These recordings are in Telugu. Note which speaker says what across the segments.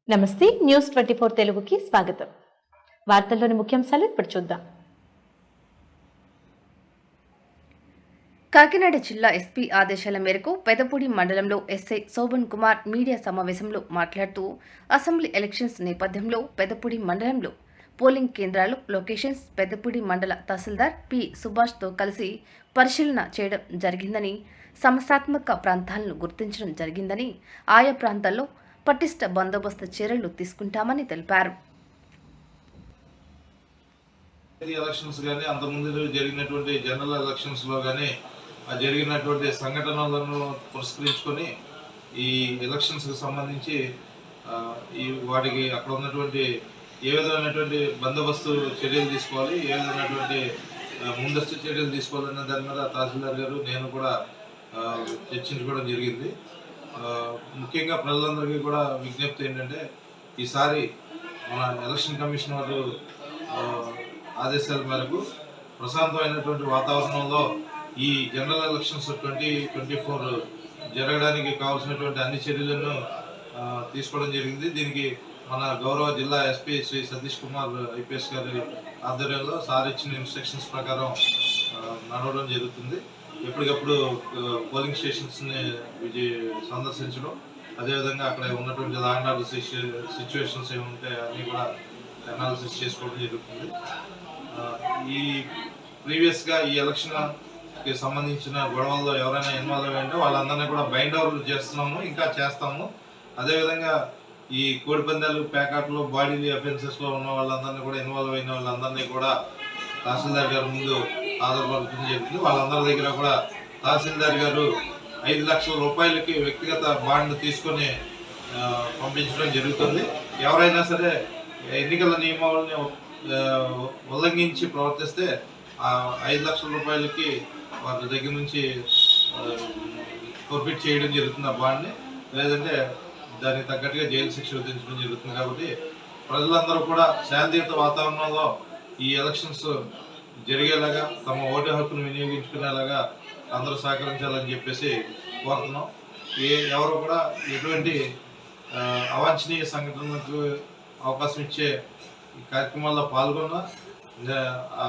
Speaker 1: నమస్తే న్యూస్ 24 తెలుగుకి స్వాగతం. వార్తల్లోని ముఖ్యాంశాలు ఇప్పుడు చూద్దాం.
Speaker 2: కాకినాడ జిల్లా ఎస్పీ ఆదేశాల మేరకు పెదపూడి మండలంలో ఎస్ఐ శోభన్ కుమార్ మీడియా సమావేశంలో మాట్లాడుతూ అసెంబ్లీ ఎలక్షన్స్ నేపథ్యంలో పెదపూడి మండలంలో పోలింగ్ కేంద్రాలు లొకేషన్స్ పెదపూడి మండల తహసీల్దార్ పి సుభాష్తో కలిసి పరిశీలన చేయడం జరిగిందని, సమస్యాత్మక ప్రాంతాలను గుర్తించడం జరిగిందని, ఆయా ప్రాంతాల్లో పటిష్ట బందోబస్తు చర్యలు తీసుకుంటామని తెలిపారు.
Speaker 3: ఎలక్షన్స్ కానీ అంతకుముందు జరిగినటువంటి జనరల్ ఎలక్షన్స్ లో కానీ జరిగినటువంటి సంఘటనలను పురస్కరించుకొని ఈ ఎలక్షన్స్ కి సంబంధించి వాటికి అక్కడ ఉన్నటువంటి ఏ విధమైనటువంటి బందోబస్తు చర్యలు తీసుకోవాలి, ఏ విధమైనటువంటి ముందస్తు చర్యలు తీసుకోవాలన్న దాని మీద తహసీల్దార్ గారు నేను కూడా చర్చించుకోవడం జరిగింది. ముఖ్యంగా ప్రజలందరికీ కూడా విజ్ఞప్తి ఏంటంటే, ఈసారి మన ఎలక్షన్ కమిషన్ వారు ఆదేశాల మేరకు ప్రశాంతమైనటువంటి వాతావరణంలో ఈ జనరల్ ఎలక్షన్స్ 2024 జరగడానికి కావాల్సినటువంటి అన్ని చర్యలను తీసుకోవడం జరిగింది. దీనికి మన గౌరవ జిల్లా ఎస్పీ శ్రీ సతీష్ కుమార్ ఐపీఎస్ గారి ఆధ్వర్యంలో సార్ ఇచ్చిన ఇన్స్ట్రక్షన్స్ ప్రకారం నడవడం జరుగుతుంది. ఎప్పటికప్పుడు పోలింగ్ స్టేషన్స్ని సందర్శించడం, అదేవిధంగా అక్కడ ఉన్నటువంటి లా అండ్ ఆర్డర్ సిచ్యువేషన్స్ ఏమి ఉంటాయి అన్నీ కూడా అనాలిసిస్ చేసుకోవడం జరుగుతుంది. ఈ ప్రీవియస్గా ఈ ఎలక్షన్కి సంబంధించిన గొడవల్లో ఎవరైనా ఇన్వాల్వ్ అయ్యంటే వాళ్ళందరినీ కూడా బైండ్ ఓవర్ చేస్తున్నాము, ఇంకా చేస్తాము. అదేవిధంగా ఈ కోడిపందాలు, ప్యాకాట్లు, బాడీలీ అఫెన్సెస్లో ఉన్న వాళ్ళందరినీ కూడా ఇన్వాల్వ్ అయిన వాళ్ళందరినీ కూడా తహసీల్దార్ గారి ముందు హాజరుపరచడం జరుగుతుంది. వాళ్ళందరి దగ్గర కూడా తహసీల్దార్ గారు 5 లక్షల రూపాయలకి వ్యక్తిగత బాండ్ తీసుకొని పంపించడం జరుగుతుంది. ఎవరైనా సరే ఎన్నికల నియమావళిని ఉల్లంఘించి ప్రవర్తిస్తే 5 లక్షల రూపాయలకి వారి దగ్గర నుంచి ఫోర్ఫిట్ చేయడం జరుగుతుంది ఆ బాండ్ని, లేదంటే దానికి తగ్గట్టుగా జైలు శిక్ష విధించడం జరుగుతుంది. కాబట్టి ప్రజలందరూ కూడా శాంతియుత వాతావరణంలో ఈ ఎలక్షన్స్ జరిగేలాగా, తమ ఓటు హక్కును వినియోగించుకునేలాగా అందరూ సహకరించాలని చెప్పేసి కోరుతున్నాం. ఎవరు కూడా ఎటువంటి అవాంఛనీయ సంఘటనలకు అవకాశం ఇచ్చే ఈ కార్యక్రమాల్లో పాల్గొన్నా,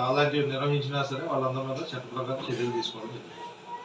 Speaker 3: అలాంటివి నిర్వహించినా సరే వాళ్ళందరి మీద చట్ట ప్రకారం చర్యలు తీసుకోవడం జరుగుతుంది.